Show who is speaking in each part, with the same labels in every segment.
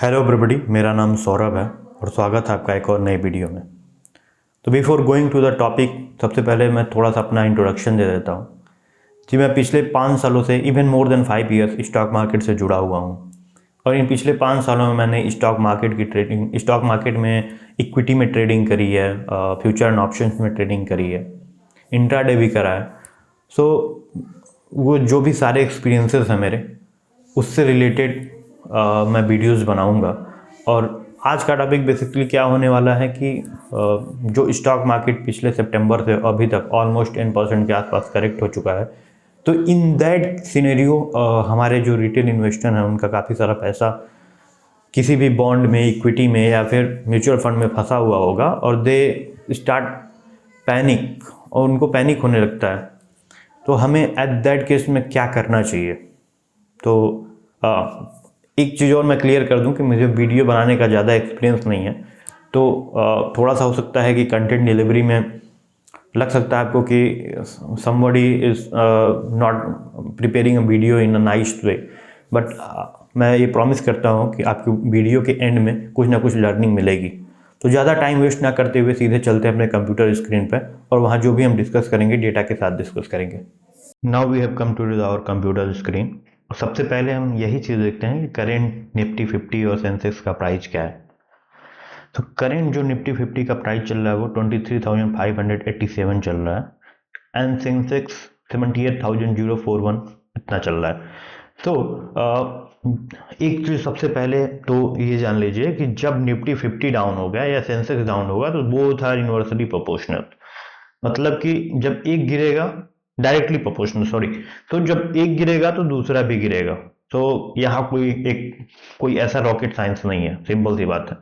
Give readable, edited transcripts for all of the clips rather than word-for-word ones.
Speaker 1: Hello everybody, मेरा नाम सौरभ है और स्वागत है आपका एक और नई वीडियो में। तो before going to the topic, सबसे पहले मैं थोड़ा सा अपना इंट्रोडक्शन दे देता हूँ। जी, मैं पिछले 5 सालों से even more than 5 years stock market से जुड़ा हुआ हूँ और इन पिछले 5 सालों में मैंने स्टॉक मार्केट में इक्विटी में ट्रेडिंग करी है, फ्यूचर एंड ऑप्शंस में ट्रेडिंग करी है, इंट्राडे भी करा है। सो वो जो भी सारे एक्सपीरियंसेस हैं मेरे, उससे रिलेटेड मैं वीडियोस बनाऊंगा। और आज का टॉपिक बेसिकली क्या होने वाला है कि जो स्टॉक मार्केट पिछले सितंबर से अभी तक ऑलमोस्ट 10% के आसपास करेक्ट हो चुका है, तो इन दैट सिनेरियो हमारे जो रिटेल इन्वेस्टर हैं उनका काफ़ी सारा पैसा किसी भी बॉन्ड में, इक्विटी में या फिर म्यूचुअल फंड में फंसा हुआ होगा और दे स्टार्ट पैनिक, और उनको पैनिक होने लगता है। तो हमें एट दैट केस में क्या करना चाहिए? तो एक चीज़ और मैं क्लियर कर दूं कि मुझे वीडियो बनाने का ज़्यादा एक्सपीरियंस नहीं है, तो थोड़ा सा हो सकता है कि कंटेंट डिलीवरी में लग सकता है आपको कि somebody is not preparing a video in a nice way, but मैं ये प्रॉमिस करता हूँ कि आपको वीडियो के एंड में कुछ ना कुछ लर्निंग मिलेगी। तो ज़्यादा टाइम वेस्ट ना करते हुए सीधे चलते हैं अपने कंप्यूटर स्क्रीन पर और वहाँ जो भी हम डिस्कस करेंगे डेटा के साथ डिस्कस करेंगे। Now we have come to our computer screen. सबसे पहले हम यही चीज़ देखते हैं कि करेंट निफ्टी 50 और सेंसेक्स का प्राइस क्या है। तो करेंट जो निफ्टी 50 का प्राइस चल रहा है वो 23,587 चल रहा है एंड सेंसेक्स 78,041 इतना चल रहा है। तो एक चीज़ सबसे पहले तो ये जान लीजिए कि जब निफ्टी 50 डाउन हो गया या सेंसेक्स डाउन होगा तो बोथ आर इनवर्सली प्रोपोर्शनल। मतलब कि जब एक गिरेगा, डायरेक्टली प्रोपोर्शनल सॉरी, तो जब एक गिरेगा तो दूसरा भी गिरेगा। तो यहाँ कोई ऐसा रॉकेट साइंस नहीं है, सिंपल सी बात है।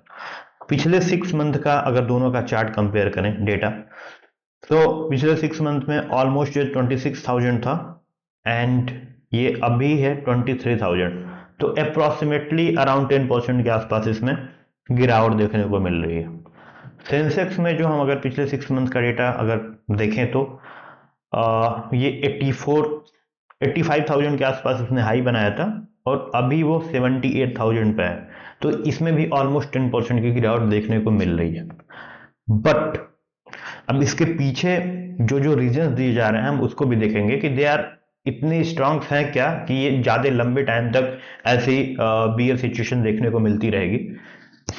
Speaker 1: पिछले 6 मंथ का अगर दोनों का चार्ट कंपेयर करें डेटा, तो पिछले 6 मंथ में ऑलमोस्ट ये 26,000 था एंड ये अभी है 23,000। तो अप्रोक्सीमेटली अराउंड 10% के आसपास इसमें गिरावट देखने को मिल रही है। सेंसेक्स में जो हम अगर पिछले 6 मंथ का डेटा अगर देखें तो ये 85,000 के आसपास इसने हाई बनाया था और अभी वो 78,000 पे है। तो इसमें भी ऑलमोस्ट 10% की गिरावट देखने को मिल रही है। बट अब इसके पीछे जो जो रीजंस दिए जा रहे हैं हम उसको भी देखेंगे कि दे आर इतने स्ट्रांग हैं क्या कि ये ज़्यादा लंबे टाइम तक ऐसी बियर सिचुएशन देखने को मिलती रहेगी।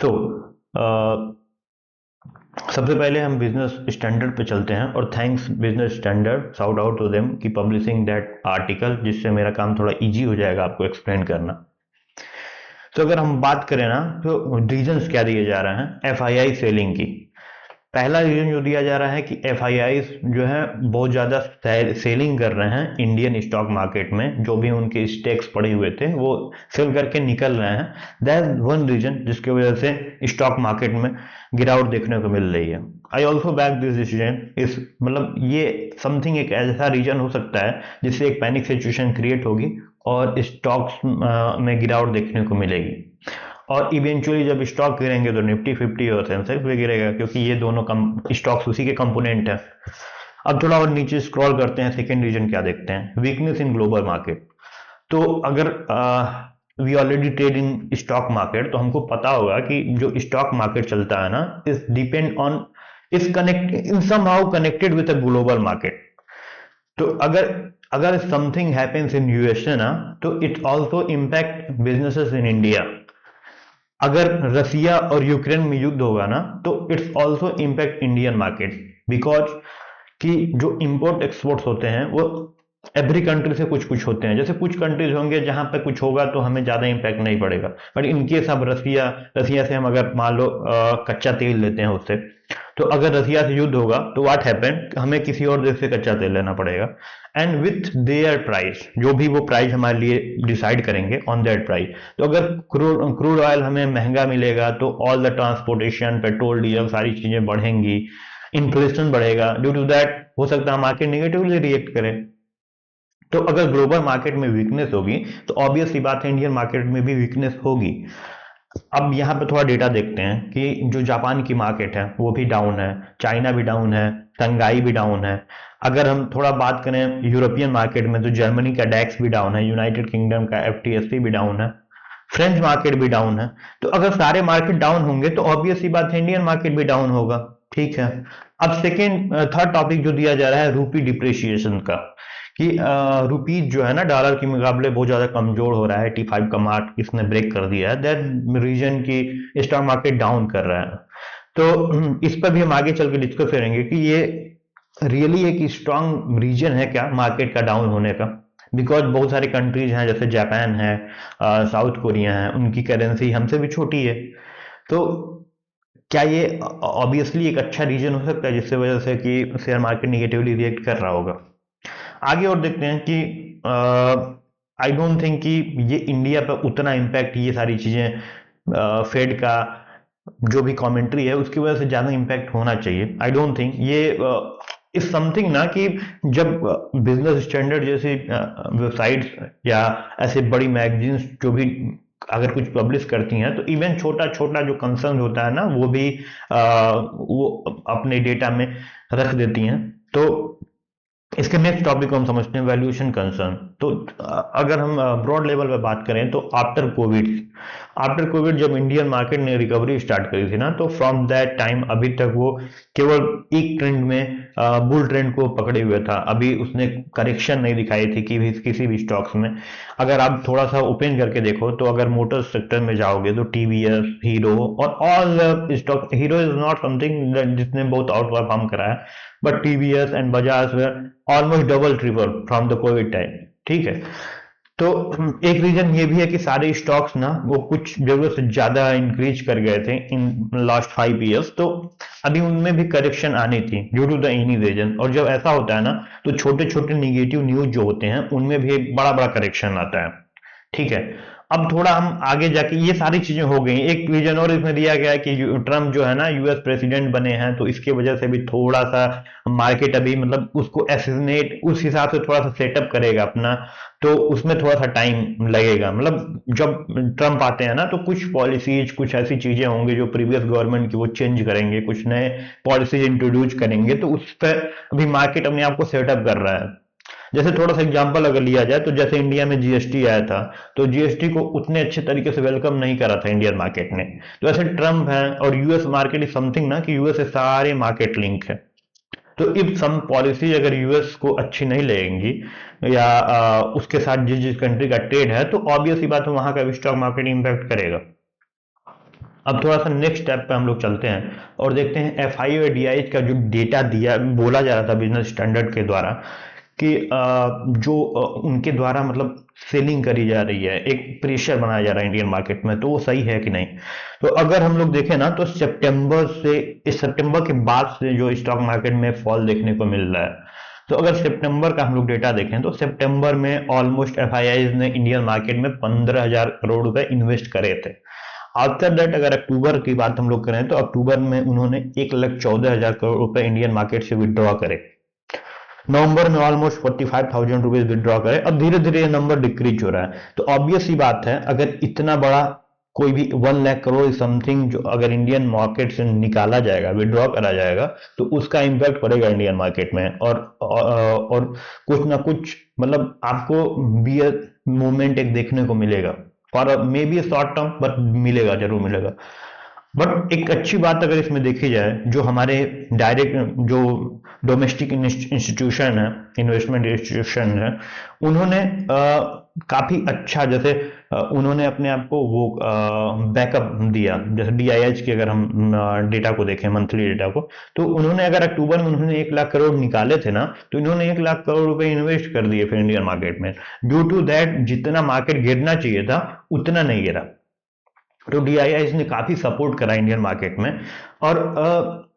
Speaker 1: तो सबसे पहले हम बिजनेस स्टैंडर्ड पे चलते हैं और thanks Business Standard, shout out to them कि पब्लिशिंग दैट आर्टिकल, जिससे मेरा काम थोड़ा इजी हो जाएगा आपको एक्सप्लेन करना। तो अगर हम बात करें ना तो रीजंस क्या दिए जा रहे हैं एफआईआई सेलिंग की। पहला रीजन जो दिया जा रहा है कि एफआईआई जो है बहुत ज़्यादा सेलिंग कर रहे हैं इंडियन स्टॉक मार्केट में, जो भी उनके स्टेक्स पड़े हुए थे वो सेल करके निकल रहे हैं। दैट इज वन रीजन जिसकी वजह से स्टॉक मार्केट में गिरावट देखने को मिल रही है। I also back this decision इस, मतलब ये समथिंग एक ऐसा रीजन हो सकता है जिससे एक पैनिक सिचुएशन क्रिएट होगी और स्टॉक्स में गिरावट देखने को मिलेगी और इवेंचुअली जब स्टॉक गिरेंगे तो निफ्टी 50 और सेंसेक्स भी गिरेगा, क्योंकि ये दोनों स्टॉक्स उसी के कंपोनेंट हैं। अब थोड़ा और नीचे स्क्रॉल करते हैं, सेकेंड रीजन क्या देखते हैं, वीकनेस इन ग्लोबल मार्केट। तो अगर we already trade in stock market, तो हमको पता होगा कि जो स्टॉक मार्केट चलता है ना is depend on, is connect in somehow connected with a global market. तो अगर अगर समथिंग हैपेंस इन यूएसए ना, तो it also impact businesses in India. अगर रसिया और यूक्रेन में युद्ध होगा ना तो it's also impact Indian market, because कि जो इंपोर्ट एक्सपोर्ट्स होते हैं वो एवरी कंट्री से कुछ कुछ होते हैं। जैसे कुछ कंट्रीज होंगे जहां पे कुछ होगा तो हमें ज्यादा इम्पैक्ट नहीं पड़ेगा, बट इनकेस अब रसिया से हम अगर मान लो कच्चा तेल लेते हैं उससे, तो अगर रसिया से युद्ध होगा तो व्हाट हैपन, हमें किसी और देश से कच्चा तेल लेना पड़ेगा एंड विथ देयर प्राइस, जो भी वो प्राइस हमारे लिए डिसाइड करेंगे ऑन दैट प्राइस। तो अगर क्रूड ऑयल हमें महंगा मिलेगा तो all the transportation, petrol, diesel, सारी चीजें बढ़ेंगी, इन्फ्लेशन बढ़ेगा। ड्यू टू दैट हो सकता है मार्केट नेगेटिवली रिएक्ट करे। तो अगर ग्लोबल मार्केट में वीकनेस होगी तो ऑब्वियस सी बात है इंडियन मार्केट में भी वीकनेस होगी। अब यहाँ पे थोड़ा डेटा देखते हैं कि जो जापान की मार्केट है वो भी डाउन है, चाइना भी डाउन है, शंघाई भी डाउन है। अगर हम थोड़ा बात करें यूरोपियन मार्केट में तो जर्मनी का डैक्स भी डाउन है, यूनाइटेड किंगडम का एफटीएससी भी डाउन है, फ्रेंच मार्केट भी डाउन है। तो अगर सारे मार्केट डाउन होंगे तो ऑब्वियस सी बात है इंडियन मार्केट भी डाउन होगा। ठीक है। अब सेकेंड थर्ड टॉपिक जो दिया जा रहा है रूपी डिप्रिसिएशन का, कि रुपीज जो है ना डॉलर के मुकाबले बहुत ज्यादा कमजोर हो रहा है। 85 का मार्क इसने ब्रेक कर दिया है, दैट रीजन की स्टॉक मार्केट डाउन कर रहा है। तो इस पर भी हम आगे चल के डिस्कस करेंगे कि ये रियली एक स्ट्रांग रीजन है क्या मार्केट का डाउन होने का। बिकॉज बहुत सारे कंट्रीज हैं जैसे जापान है, साउथ कोरिया है, उनकी करेंसी हमसे भी छोटी है। तो क्या ये ऑब्वियसली एक अच्छा रीजन हो सकता है जिससे वजह से कि शेयर मार्केट निगेटिवली रिएक्ट कर रहा होगा। आगे और देखते हैं कि आई डोंट थिंक कि ये इंडिया पर उतना इम्पैक्ट ये सारी चीजें फेड का जो भी कमेंट्री है उसकी वजह से ज्यादा इम्पैक्ट होना चाहिए। आई डोंट थिंक ये इज समथिंग ना कि जब बिजनेस स्टैंडर्ड जैसी वेबसाइट्स या ऐसे बड़ी मैगजीन्स जो भी अगर कुछ पब्लिश करती हैं तो इवन छोटा छोटा जो कंसर्न होता है ना वो भी वो अपने डेटा में रख देती हैं। तो इसके नेक्स्ट टॉपिक को हम समझते हैं वैल्यूएशन कंसर्न। तो अगर हम ब्रॉड लेवल पे बात करें तो आफ्टर कोविड जब इंडियन मार्केट ने रिकवरी स्टार्ट करी थी ना, तो फ्रॉम दैट टाइम अभी तक वो केवल एक ट्रेंड में बुल ट्रेंड को पकड़े हुए था। अभी उसने करेक्शन नहीं दिखाई थी कि भी किसी भी स्टॉक्स में। अगर आप थोड़ा सा ओपन करके देखो तो अगर मोटर सेक्टर में जाओगे तो टीवीएस, हीरो और all stock, hero is not something जिसने बहुत आउट परफॉर्म करा है, but TVS and Bajaj almost double triple from the Covid time. ठीक है। तो एक रीजन ये भी है कि सारे स्टॉक्स ना वो कुछ जरूरत से ज्यादा इंक्रीज कर गए थे इन लास्ट 5 इयर्स। तो अभी उनमें भी करेक्शन आनी थी due to the any reason. और जब ऐसा होता है ना तो छोटे छोटे निगेटिव न्यूज जो होते हैं उनमें भी एक बड़ा बड़ा करेक्शन आता है। ठीक है। अब थोड़ा हम आगे जाके ये सारी चीजें हो गई। एक रीजन और इसमें दिया गया है कि ट्रम्प जो है ना यूएस प्रेसिडेंट बने हैं, तो इसके वजह से भी थोड़ा सा मार्केट अभी मतलब उसको एसिनेट उस हिसाब से थोड़ा सा सेटअप करेगा अपना। तो उसमें थोड़ा सा टाइम लगेगा। मतलब जब ट्रम्प आते हैं ना तो कुछ पॉलिसीज कुछ ऐसी चीजें होंगी जो प्रीवियस गवर्नमेंट की वो चेंज करेंगे, कुछ नए पॉलिसीज इंट्रोड्यूस करेंगे। तो उस पर अभी मार्केट अपने आप को सेटअप कर रहा है। जैसे थोड़ा सा एग्जांपल अगर लिया जाए तो जैसे इंडिया में जीएसटी आया था, तो जीएसटी को उतने अच्छे तरीके से वेलकम नहीं करा था इंडियन मार्केट ने। तो ऐसे ट्रम्प है और यूएस मार्केट इज समथिंग ना कि यूएस से सारे मार्केट लिंक है। तो इफ सम पॉलिसी अगर यूएस को अच्छी नहीं लगेंगी या उसके साथ जिस जिस कंट्री का ट्रेड है, तो ऑब्वियस ही बात है वहां का स्टॉक मार्केट इंपैक्ट करेगा। अब थोड़ा सा नेक्स्ट स्टेप पे हम लोग चलते हैं और देखते हैं एफआई और डीआई का जो डेटा दिया बोला जा रहा था बिजनेस स्टैंडर्ड के द्वारा कि जो उनके द्वारा मतलब सेलिंग करी जा रही है, एक प्रेशर बनाया जा रहा है इंडियन मार्केट में, तो वो सही है कि नहीं। तो अगर हम लोग देखें ना तो इस सितंबर के बाद से जो स्टॉक मार्केट में फॉल देखने को मिल रहा है। तो अगर सितंबर का हम लोग डेटा देखें तो सितंबर में ऑलमोस्ट एफआईआई ने इंडियन मार्केट में 15,000 करोड़ रुपए इन्वेस्ट करे थे। आफ्टर दैट अगर अक्टूबर की बात हम लोग करें तो अक्टूबर में उन्होंने 1,14,000 करोड़ रुपए इंडियन मार्केट से विड्रॉ करे। नवंबर में ऑलमोस्ट 45,000 रुपीज विड्रॉ करे। अब धीरे धीरे ये नंबर डिक्रीज हो रहा है। तो ऑब्वियस ही बात है अगर इतना बड़ा कोई भी 1 लाख करोड़ समथिंग जो अगर इंडियन मार्केट से निकाला जाएगा, विड्रॉ करा जाएगा, तो उसका इंपैक्ट पड़ेगा इंडियन मार्केट में। और कुछ ना कुछ मतलब आपको बियर मूवमेंट एक देखने को मिलेगा, for may be short term, but मिलेगा, जरूर मिलेगा। बट एक अच्छी बात अगर इसमें देखी जाए, जो हमारे डायरेक्ट जो डोमेस्टिक इंस्टीट्यूशन है, इन्वेस्टमेंट इंस्टीट्यूशन है, उन्होंने काफी अच्छा जैसे उन्होंने अपने आप को वो बैकअप दिया। जैसे डीआईएच की अगर हम डेटा को देखें, मंथली डेटा को, तो उन्होंने अगर अक्टूबर में उन्होंने 1 लाख करोड़ निकाले थे ना, तो इन्होंने 1 लाख करोड़ रुपए इन्वेस्ट कर दिए फिर इंडियन मार्केट में। ड्यू टू दैट जितना मार्केट गिरना चाहिए था उतना नहीं गिरा। तो डीआईआई ने काफी सपोर्ट करा इंडियन मार्केट में। और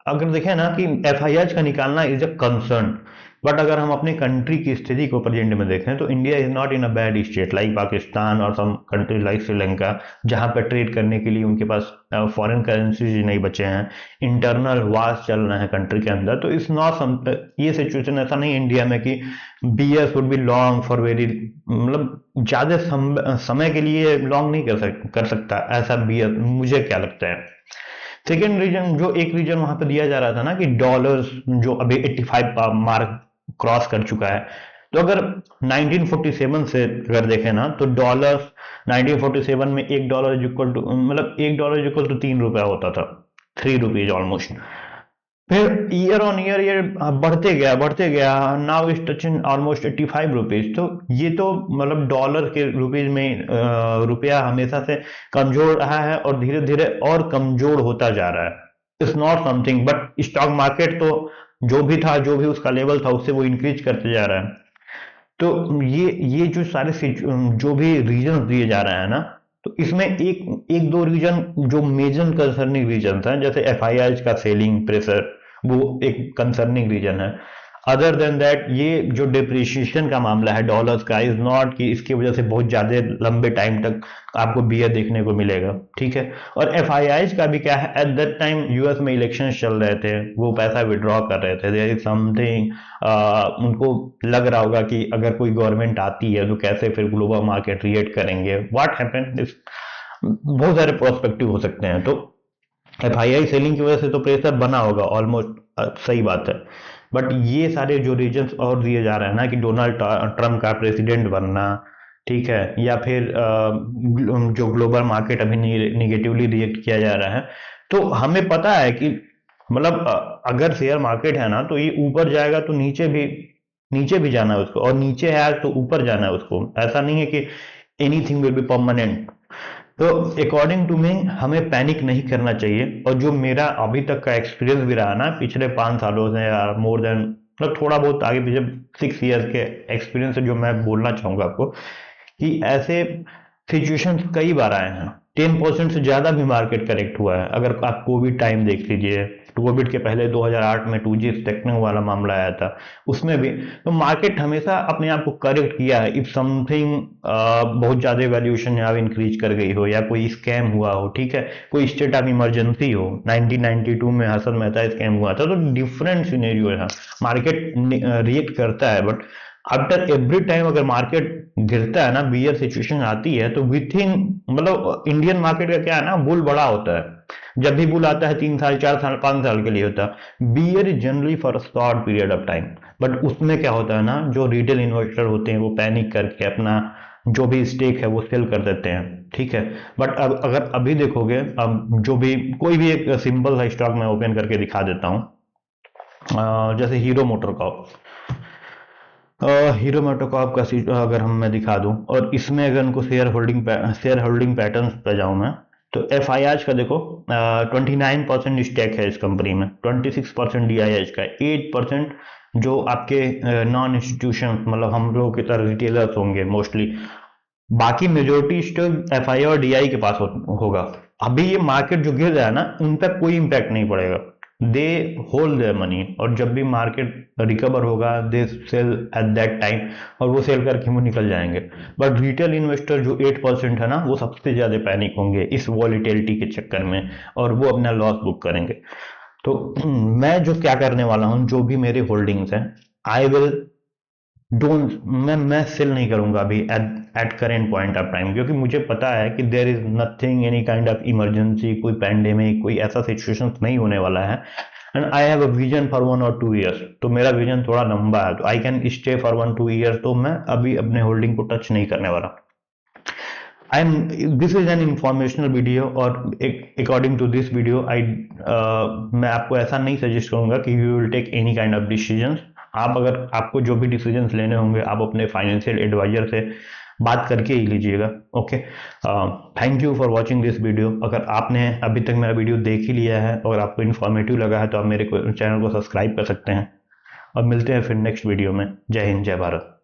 Speaker 1: अगर देखें ना कि एफआईआई का निकालना इज अ कंसर्न, बट अगर हम अपने कंट्री की स्थिति को प्रेजेंट में देखें तो India is not in a bad state like Pakistan और सम कंट्री लाइक श्रीलंका, जहां पर ट्रेड करने के लिए उनके पास फॉरेन करेंसी नहीं बचे हैं, इंटरनल वार्स चल रहे हैं कंट्री के अंदर। तो इस नॉट ये सिचुएशन ऐसा नहीं इंडिया में कि bias would be long for very मतलब ज्यादा समय के लिए लॉन्ग नहीं कर सकता ऐसा बीएस, मुझे क्या लगता है। सेकेंड रीजन जो एक रीजन वहां पे दिया जा रहा था ना कि डॉलर्स जो अभी 85 का मार्क क्रॉस कर चुका है, तो अगर 1947 से अगर देखें ना तो डॉलर 1947 में $1 इज इक्वल टू मतलब $1 इज इक्वल टू ₹3 होता था, ₹3 ऑलमोस्ट। फिर ईयर ऑन ईयर ये बढ़ते गया, नाउ इज टचिंग ऑलमोस्ट ₹85। तो ये तो मतलब डॉलर के रुपीज में रुपया हमेशा से कमजोर रहा है और धीरे धीरे और कमजोर होता जा रहा है। It's not something but stock market तो जो भी था, जो भी उसका लेवल था, उससे वो इंक्रीज करते जा रहा है। तो ये जो सारे जो भी रीजन दिए जा रहे हैं ना, तो इसमें एक एक दो रीजन जो मेजर कंसर्निंग रीजन है, जैसे एफआईआई का सेलिंग प्रेशर, वो एक कंसर्निंग रीजन है। अदर देन दैट ये जो डिप्रिशिएशन का मामला है डॉलर्स का, इज नॉट कि इसकी वजह से बहुत ज्यादा लंबे टाइम तक आपको बियर देखने को मिलेगा, ठीक है। और एफआईआई का भी क्या है, एट दैट टाइम यूएस में इलेक्शन चल रहे थे, वो पैसा विड्रॉ कर रहे थे, देयर इज समथिंग, उनको लग रहा होगा कि अगर कोई गवर्नमेंट आती है तो कैसे फिर ग्लोबल मार्केट रिएक्ट करेंगे, व्हाट हैपन, इस बहुत सारे प्रोस्पेक्टिव हो सकते हैं। तो एफआईआई सेलिंग की वजह से तो प्रेशर बना होगा ऑलमोस्ट, सही बात है। बट ये सारे जो रीजंस और दिए जा रहे हैं ना कि डोनाल्ड ट्रम्प का प्रेसिडेंट बनना, ठीक है, या फिर जो ग्लोबल मार्केट अभी निगेटिवली रिएक्ट किया जा रहा है, तो हमें पता है कि मतलब अगर शेयर मार्केट है ना तो ये ऊपर जाएगा तो नीचे भी जाना है उसको, और नीचे है आज तो ऊपर जाना है उसको। ऐसा नहीं है कि एनीथिंग विल बी परमानेंट। तो अकॉर्डिंग टू मी हमें पैनिक नहीं करना चाहिए। और जो मेरा अभी तक का एक्सपीरियंस भी रहा ना पिछले 5 सालों से, या मोर देन मतलब थोड़ा बहुत आगे पीछे 6 ईयर्स के एक्सपीरियंस से जो मैं बोलना चाहूंगा आपको, कि ऐसे सिचुएशंस कई बार आए हैं। 10% से ज्यादा भी मार्केट करेक्ट हुआ है। अगर आप कोविड टाइम देख लीजिए, कोविड के पहले 2008 में 2G स्टेकनिंग वाला मामला आया था, उसमें भी तो मार्केट हमेशा अपने आप को करेक्ट किया है। इफ समथिंग बहुत ज्यादा वैल्यूएशन यहाँ इंक्रीज कर गई हो, या कोई स्कैम हुआ हो, ठीक है, कोई स्टेट ऑफ इमरजेंसी हो, 1992 में हसन मेहता स्कैम हुआ था, तो डिफरेंट सिनेरियो है, मार्केट रिएक्ट करता है। बट आफ्टर एवरी टाइम अगर मार्केट गिरता है ना, बियर सिचुएशन आती है, तो विथ इन मतलब इंडियन मार्केट का क्या है ना, बुल बड़ा होता है। जब भी बुल आता है 3 साल 4 साल 5 साल के लिए होता है। Bear is generally for short period of time. But उसमें क्या होता है ना, जो रिटेल इन्वेस्टर होते हैं वो पैनिक करके अपना जो भी स्टेक है वो सेल कर देते हैं, ठीक है। बट अब अगर अभी देखोगे, अब जो भी कोई भी एक सिंपल सा स्टॉक मैं ओपन करके दिखा देता हूँ, जैसे hero motor Corp. Hero MotoCorp का अगर हम मैं दिखा दूं, और इसमें अगर उनको शेयर होल्डिंग पैटर्न्स पे जाऊं मैं, तो एफ आई आज का देखो 29% स्टेक है इस कंपनी में, 26% डी आई एच का, 8% जो आपके नॉन इंस्टीट्यूशन मतलब हम लोगों की तरह रिटेलर्स होंगे मोस्टली। बाकी मेजोरिटी स्टॉक एफ आई और डी आई के पास होगा। अभी ये मार्केट जो गिर रहा है ना, उन पर कोई इंपैक्ट नहीं पड़ेगा, दे होल्ड देयर मनी, और जब भी मार्केट रिकवर होगा they sell at that time, और वो सेल करके वो निकल जाएंगे। बट रिटेल इन्वेस्टर जो 8% है ना, वो सबसे ज्यादा पैनिक होंगे इस वॉलिटिलिटी के चक्कर में, और वो अपना लॉस बुक करेंगे। तो मैं जो क्या करने वाला हूं, जो भी मेरी होल्डिंग्स हैं, आई विल डोंट मैं सेल नहीं करूंगा अभी at current point of time, क्योंकि मुझे पता है कि there is nothing any kind of emergency, कोई पैंडेमिक, कोई ऐसा सिचुएशन नहीं होने वाला है। And I have a vision for 1 और 2 ईयर्स, तो मेरा विजन थोड़ा लंबा है, तो I can stay for 1-2 years. तो मैं अभी अपने होल्डिंग को टच नहीं करने वाला। This is an informational video, और अकॉर्डिंग टू दिस वीडियो मैं आपको ऐसा नहीं सजेस्ट करूंगा कि you will take any kind of decision. आप अगर आपको जो भी डिसीजन लेने होंगे, आप अपने फाइनेंशियल एडवाइजर से बात करके ही लीजिएगा। Okay, thank you for watching this video. अगर आपने अभी तक मेरा वीडियो देख ही लिया है और आपको इन्फॉर्मेटिव लगा है, तो आप मेरे चैनल को सब्सक्राइब कर सकते हैं, और मिलते हैं फिर नेक्स्ट वीडियो में। जय हिंद, जय भारत।